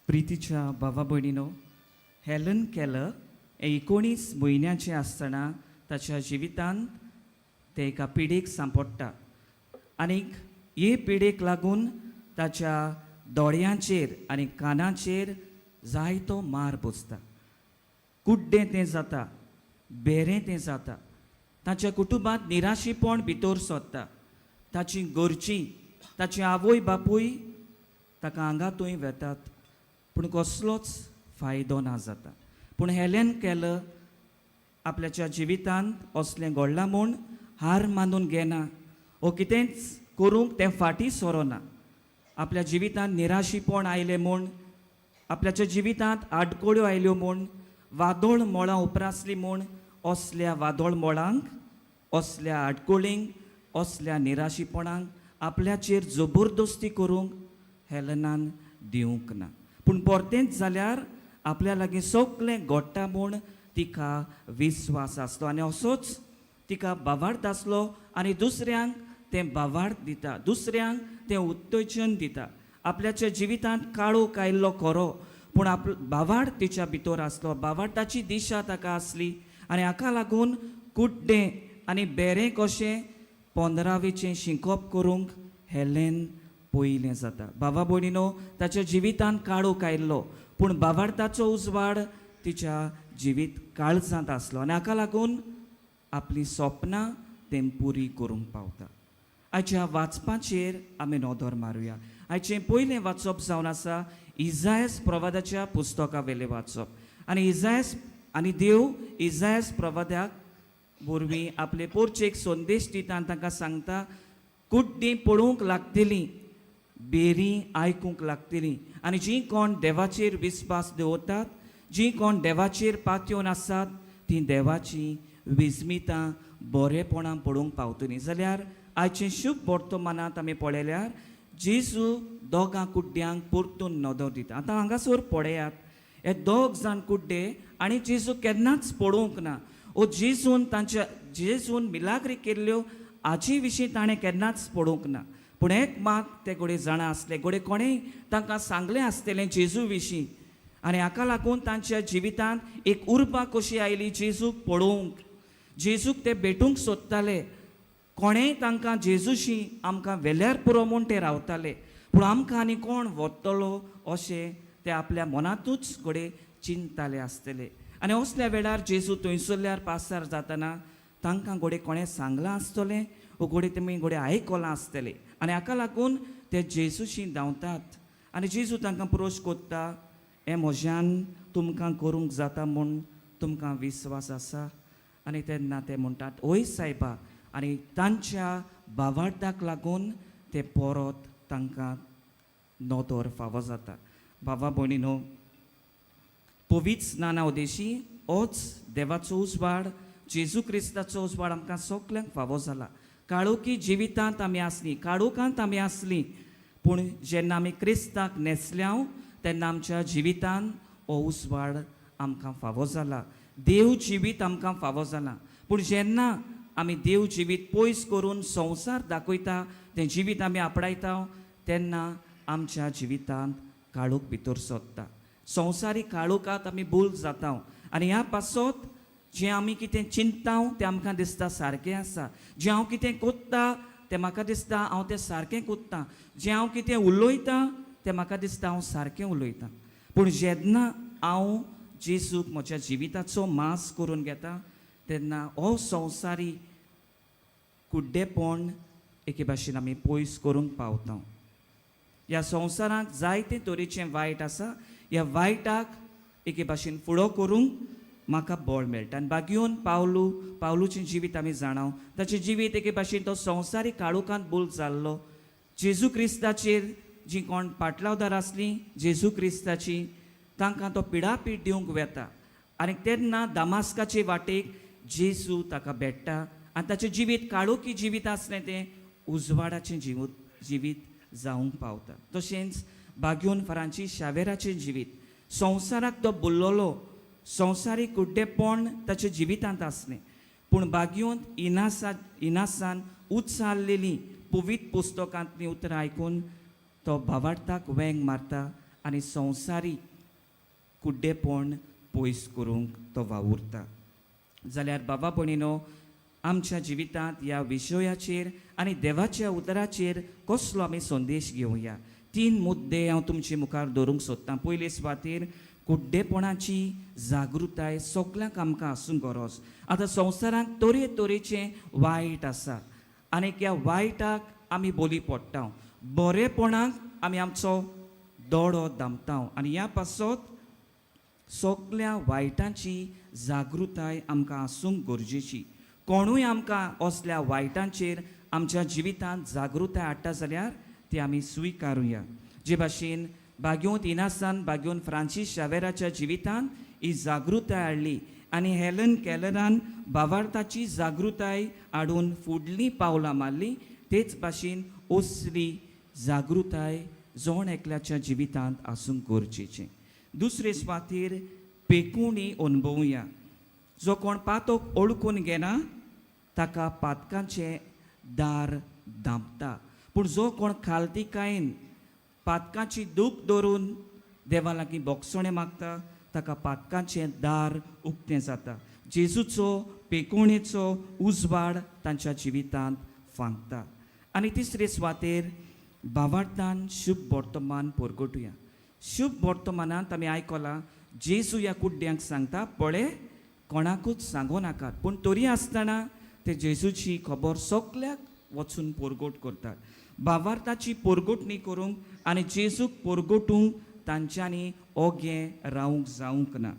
प्रितीच्या भावा भयणीनो, Helen Keller हे 19 म्हयन्याचें आसतना ताच्या जिवितांत ते एका पिडेक सांपडटा आनीक हे पिडेक लागून ताच्या दोळ्यांचेर आनी कानाचेर जायतो मार बसता. कुड्डें तें जाता, बेरें तें जाता. ताच्या कुटुंबांत निराशीपण भितर सोदता. ताची घरचीं, ताची आवय बापूय ताका आंगातूय वेतात, पूण कसलोच फायदो ना जाता. पूण हेलेन केलर आपल्याच्या जिवितांत असलें घडलां म्हूण हार मानून घेना, वो कितेंच करूंक तें फाटीं सरोना. आपल्या जिवितांत निराशीपण आयलें म्हूण, आपल्याच्या जिवितांत आडकोळ्यो आयल्यो म्हूण, वादोळ मोळां उपरासलीं म्हूण असल्या वादोळ मोळांक, असल्या आडकोळींक, असल्या निराशीपणांक आपल्याचेर जबरदस्ती करूंक हेलनान दिवंक ना. पूण परतेंच जाल्यार आपल्या लागीं सगळें घडटा म्हूण तिका विस्वास आसलो आनी असोच तिका बावार्थ आसलो आनी दुसऱ्यांक तें बावार्थ दिता, दुसऱ्यांक तें उत्तेजन दिता. आपल्याच्या जिवितांत काळोख आयिल्लो खरो, पूण बावार्थ तिच्या भितर आसलो, बावार्थाची दिशा ताका आसली आनी हाका लागून कुड्डें आनी बेरें कशें 15वेचें शिंकप करूंक हेलेन पयलें जाता. भावा भयणीनो, ताच्या जिवितांत काळोख आयिल्लो, पूण बावार्थाचो उजवाड तिच्या जिवीत काळजांत आसलो आनी हाका लागून आपलीं सपनां तें पुरी करूंक पावता. आयच्या वाचपाचेर आमी नदर मारुया. आयचें पयलें वाचप जावन आसा इजायास प्रवादाच्या पुस्तका वेलें वाचप. आनी देव इजायास प्रवाद्याक वरवीं आपले पोरचेक संदेश दिता आनी तांकां सांगता, कुड्डीं पळोवंक लागतलीं, बेरीं आयकूंक लागतलीं आनी जीं कोण देवाचेर विस्वास दवरतात, जीं कोण देवाचेर पातयेवन आसात, तीं देवाची विस्मितां बरेपणां पळोवंक पावतलीं. जाल्यार आयचें शुभ वर्तमानांत आमी पळयल्यार जेजू दोगां कुड्ड्यांक परतून नदर दिता. आतां हांगासर पळयात, हे दोग जाण कुड्डे आनी जेजू केन्नाच पळोवंक ना. ओ जेजून मिलाग्री केल्ल्यो हाचे विशीं ताणें केन्नाच पळोवंक ना. पूण एक मात ते घोडे जाणा आसले, घोडे कोणेंय तांकां सांगलें आसतलें जेजू विशीं आनी हाका लागून तांच्या जिवितांत एक उर्बा कशी आयली जेजूक पळोवंक. जेजूक ते भेटूंक सोदताले. कोणेंय तांकां जेजूशी आमकां वेल्यार पुरो म्हूण ते रावताले, पूण आमकां आनी कोण व्हरतलो अशें ते आपल्या मनांतूच घोडे चिंतताले आसतले. आनी असल्या वेळार जेजू थंयसरल्यार पासार जातना तांकां घोडे कोणें सांगलां आसतलें, वो घोडे तेमी घोडे आयकलां आसतलें आनी हाका लागून ते जेजूशी धांवतात आनी जेजू तांकां प्रोश कोत्ता, हें म्हज्यान तुमकां करूंक जाता म्हूण तुमकां विस्वास आसा. आनी तेन्ना ते म्हणटात, ओय सायबा, आनी तांच्या बावार्थाक लागून ते परत तांकां नदर फावो जाता. भावा भयणीनो, पवित्र स्नाना उदेशी होच देवाचो उजवाड, जेजू क्रिस्ताचो उजवाड आमकां सगल्यांक फावो जाला. काळोखी जिवितांत आमी आसलीं, काळोखांत आमी आसलीं, पूण जेन्ना आमी क्रिस्ताक नेसल्या तेन्ना आमच्या जिवितांत हो उजवाड आमकां फावो जाला. देव जिवीत आमकां फावो जाला. पूण जेन्ना आमी देव जिवीत पयस करून संवसार दाखयता, तें जिवीत आमी आपणायता, तेन्ना आमच्या जिवितांत काळोख भितर सोदता. संवसारी काळोखांत आमी भूल जाता आनी ह्या पासत जें आमी कितें चिंतता तें आमकां दिसता सारकें आसा. जें हांव कितें कोत्ता तें म्हाका दिसता हांव तें सारकें कोत्ता. जें हांव कितें उलयतां तें म्हाका दिसता हांव सारकें उलयतां. पूण जेन्ना हांव जेजूक म्हज्या जिविताचो मास करून घेता, तेन्ना हो संवसारी कुड्डेपण एके भाशेन आमी पयस करूंक पावता. ह्या संवसारांत जायते तरेचें वायट आसा. ह्या वायटाक एके भाशेन फुडो करूंक म्हाका बळ मेळटा. आनी बागेवन पावलूचें जिवीत आमी जाणाव. ताचें जिवीत एके भाशेन तो संवसारी काळोखांत भूल जाल्लो. जेजू क्रिस्ताचेर जीं कोण पाटलावदार आसलीं जेजू क्रिस्ताची, तांकां तो पिडापीड दिवंक वेता आनी तेन्ना दामास्काचे वाटेक जेजू ताका भेटता आनी ताचें जिवीत काळोखी जिवीत आसलें तें उजवाडाचें जिवीत जावंक पावता. तशेंच बागेवन फरांची शावेराचें जिवीत, संवसाराक तो भुल्लोलो, संवसारी कुड्डेपण ताच्या जिवितांत आसलें, पूण बागेवन इनासान उच्चारलेलीं पवित्र पुस्तकांतलीं उतरां आयकून तो भावार्थाक वेंग मारता आनी संवसारीक कुड्डेपण पयस करूंक तो वावुरता. जाल्यार बाबा भयणीनो, आमच्या जिवितांत ह्या विशयाचेर आनी देवाच्या उतराचेर कसलो आमी संदेश घेवया. 3 मुद्दे हांव तुमचे मुखार दवरूंक सोदतां. पयले सुवातेर कुड्डेपणाची जागृताय सगल्यांक आमकां आसूंक गरज. आतां संवसारांत तरेतरेचें वायट आसा आनी ह्या वायटाक आमी बली पडटा. बरेपणाक आमी आमचो दोळो धांपता आनी ह्या पासत सगल्या वायटांची जागृताय आमकां आसूंक गरजेची. कोणूय आमकां असल्या वायटांचेर आमच्या जिवितांत जागृताय हाडटा जाल्यार ती आमी स्विकारुया. जे भाशेन बाग्योंत इनासान बाग्योन फ्रांसीस शावेराच्या जिवितांत ही जागृताय हाडली आनी हेलन कॅलरान भावार्थाची जागृताय हाडून फुडलीं पावलां मारलीं. तेच भाशेन असली जागृताय जोण एकल्याच्या जिवितांत आसूंक गरजेचें. दुसरे सुवातेर पेकुणी अनुभवुया. जो कोण पातोक ओळखून घेना ताका पातकांचें दार धांपता. पूण जो कोण खालतीकायेन पातकांची दूख धरून देवा लागीं बोगसणे मागता ताका पातकांचें दार उक्तें जाता. जेजूचो पेकुणेचो उजवाड तांच्या जिवितांत फांकता. आनी तिसरे सुवातेर भावार्थान शुभ वर्तमान परगटुया. शुभ वर्तमानांत आमी आयकलां जेजू ह्या कुड्ड्यांक सांगता, पळय कोणाकूच सांगो नाकात. पूण तरी आसतना ते जेजूची खबर सगल्याक वचून परगट करतात. भावार्थाची परगटणी करूंक आनी जेजूक परगटूंक तांच्यांनी ओगें रावूंक जावंक ना.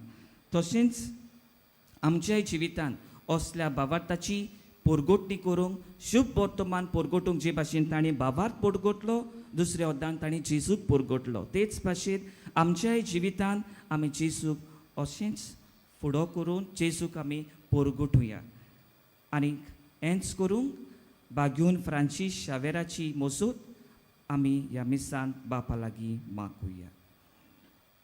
तशेंच आमच्याय जिवितांत असल्या भावार्थाची परगटणी करूंक शुभ वर्तमान परगटूंक जे भाशेन ताणें भावार्थ परगटलो दुसऱ्या वद्दान ताणें जेजूक परगटलो. तेच भाशेन आमच्याय जिवितांत आमी जेजूक अशेंच फुडो करून जेजूक आमी परगटुया. आनी हेंच करूंक बाग्योन फ्रांसीस शावेराची मजत आमी ह्या मिसांत बापा लागीं मागुया.